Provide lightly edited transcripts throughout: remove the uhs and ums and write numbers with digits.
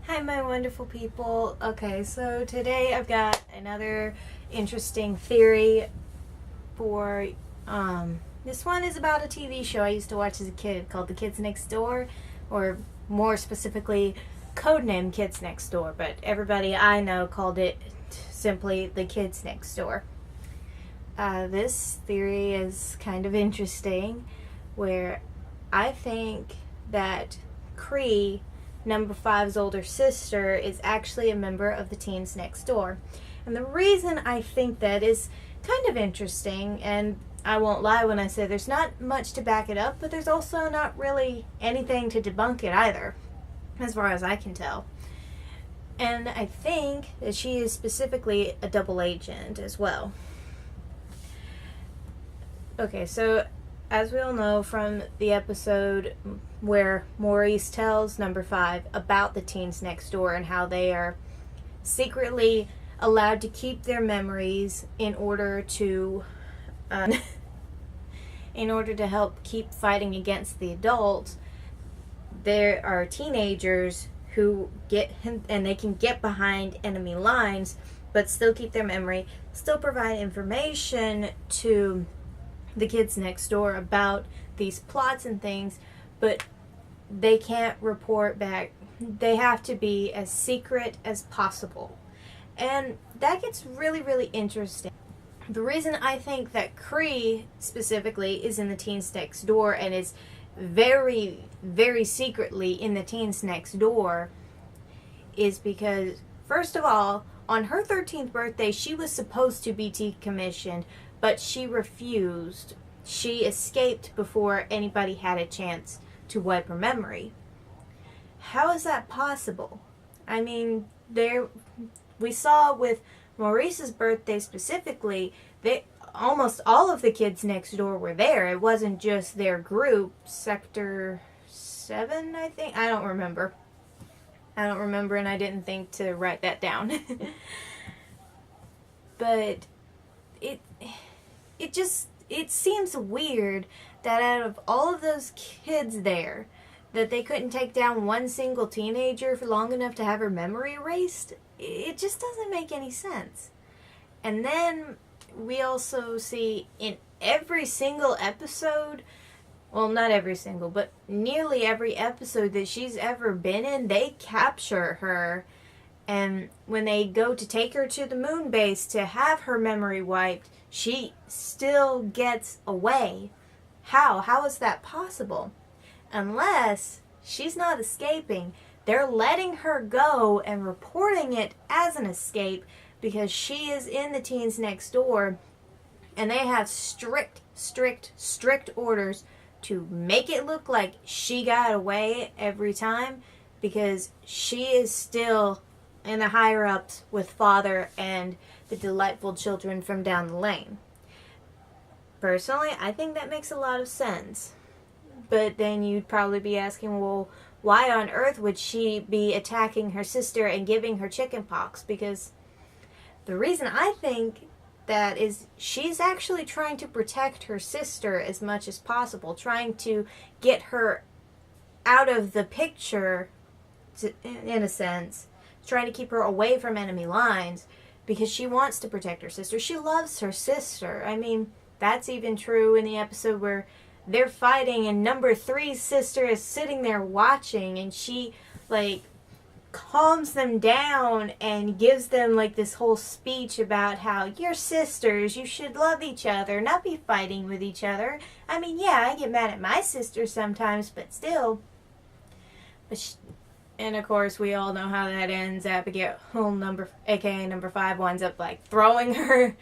Hi, my wonderful people. Okay, so today I've got another interesting theory for. This one is about a TV show I used to watch as a kid called The Kids Next Door, or more specifically, codename Kids Next Door, but everybody I know called it simply The Kids Next Door. This theory is kind of interesting, where I think that Cree, number 5's older sister, is actually a member of the Teens Next Door. And the reason I think that is kind of interesting, and I won't lie when I say there's not much to back it up, but there's also not really anything to debunk it either, as far as I can tell. And I think that she is specifically a double agent as well. Okay, so as we all know from the episode where Maurice tells number 5 about the Teens Next Door and how they are secretly allowed to keep their memories in order to help keep fighting against the adults, there are teenagers who they can get behind enemy lines but still keep their memory, still provide information to the kids next door about these plots and things, but they can't report back. They have to be as secret as possible. And that gets really, really interesting. The reason I think that Cree specifically is in the Teens Next Door and is very, very secretly in the Teens Next Door is because, first of all, on her 13th birthday, she was supposed to be decommissioned, but she refused. She escaped before anybody had a chance to wipe her memory. How is that possible? I mean, we saw with Maurice's birthday specifically, almost all of the kids next door were there. It wasn't just their group, Sector 7, I think. I don't remember, and I didn't think to write that down. But it seems weird that out of all of those kids there, that they couldn't take down one single teenager for long enough to have her memory erased. It just doesn't make any sense. And then we also see in every single episode, well, not every single, but nearly every episode that she's ever been in, they capture her. And when they go to take her to the moon base to have her memory wiped, she still gets away. How? How is that possible? Unless she's not escaping. They're letting her go and reporting it as an escape because she is in the Teens Next Door, and they have strict orders to make it look like she got away every time because she is still in the higher-ups with Father and the delightful children from down the lane. Personally, I think that makes a lot of sense. But then you'd probably be asking, well, why on earth would she be attacking her sister and giving her chicken pox? Because the reason I think that is she's actually trying to protect her sister as much as possible, trying to get her out of the picture, in a sense, trying to keep her away from enemy lines because she wants to protect her sister. She loves her sister. I mean, that's even true in the episode where they're fighting and number 3's sister is sitting there watching, and she calms them down and gives them this whole speech about how you're sisters, you should love each other, not be fighting with each other. I mean, yeah, I get mad at my sister sometimes, but still. And of course, we all know how that ends. Abigail, aka number 5, winds up throwing her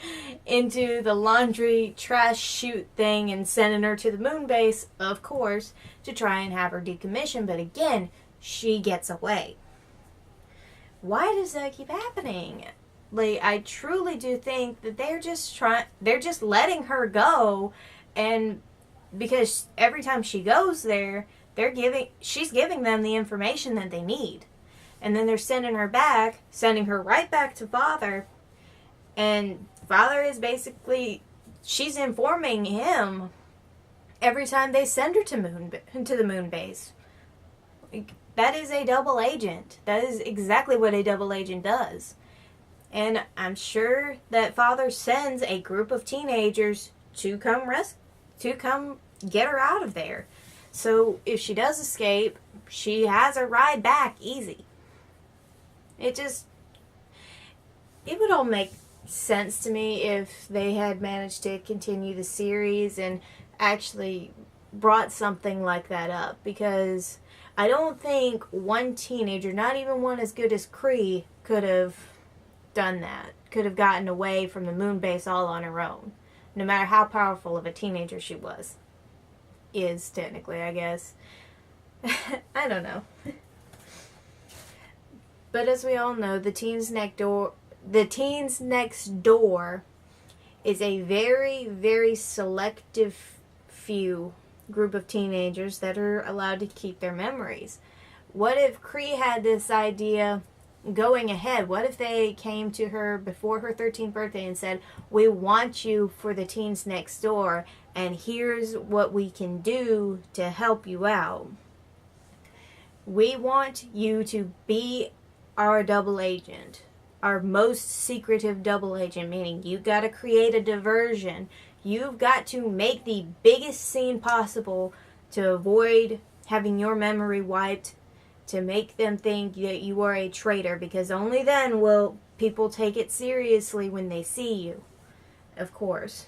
into the laundry trash chute thing and sending her to the moon base, of course, to try and have her decommissioned. But again, she gets away. Why does that keep happening? I truly do think that they're just letting her go, and because every time she goes there, she's giving them the information that they need. And then they're sending her right back to Father. And Father is she's informing him every time they send her to the moon base. that is a double agent. That is exactly what a double agent does. And I'm sure that father sends a group of teenagers to come get her out of there. So if she does escape, she has a ride back easy. It would all make sense to me if they had managed to continue the series and actually brought something like that up, because I don't think one teenager, not even one as good as Cree, could have done that, could have gotten away from the moon base all on her own, no matter how powerful of a teenager she is technically, I guess. I don't know. But as we all know, the Teens Next Door is a very, very selective few group of teenagers that are allowed to keep their memories. What if Cree had this idea going ahead? What if they came to her before her 13th birthday and said, we want you for the Teens Next Door, and here's what we can do to help you out. We want you to be our double agent, our most secretive double agent, meaning you got to create a diversion. You've got to make the biggest scene possible to avoid having your memory wiped, to make them think that you are a traitor, because only then will people take it seriously when they see you, of course.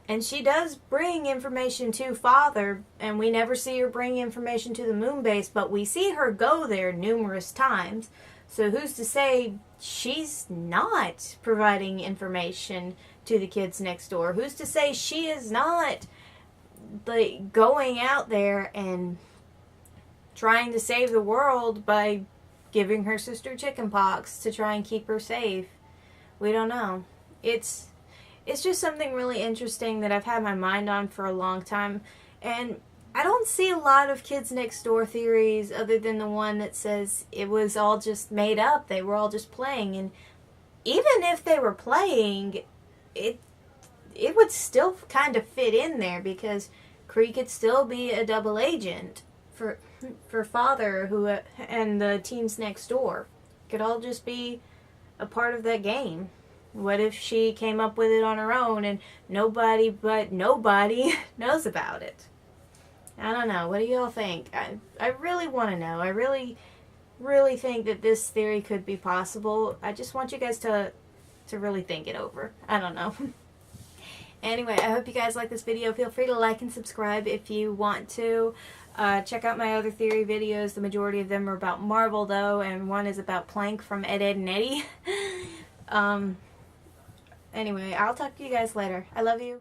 And she does bring information to father, and we never see her bring information to the moon base, but we see her go there numerous times. So who's to say she's not providing information to the kids next door? Who's to say she is not like going out there and trying to save the world by giving her sister chickenpox to try and keep her safe? We don't know. It's just something really interesting that I've had my mind on for a long time, and I don't see a lot of kids next door theories other than the one that says it was all just made up, they were all just playing. And even if they were playing, it would still kind of fit in there, because Cree could still be a double agent for father and the teens next door. Could all just be a part of that game. What if she came up with it on her own and nobody knows about it? I don't know. What do y'all think? I really want to know. I really, really think that this theory could be possible. I just want you guys to really think it over. I don't know. Anyway, I hope you guys like this video. Feel free to like and subscribe if you want to. Check out my other theory videos. The majority of them are about Marvel, though, and one is about Plank from Ed, Edd, and Eddy. Anyway, I'll talk to you guys later. I love you.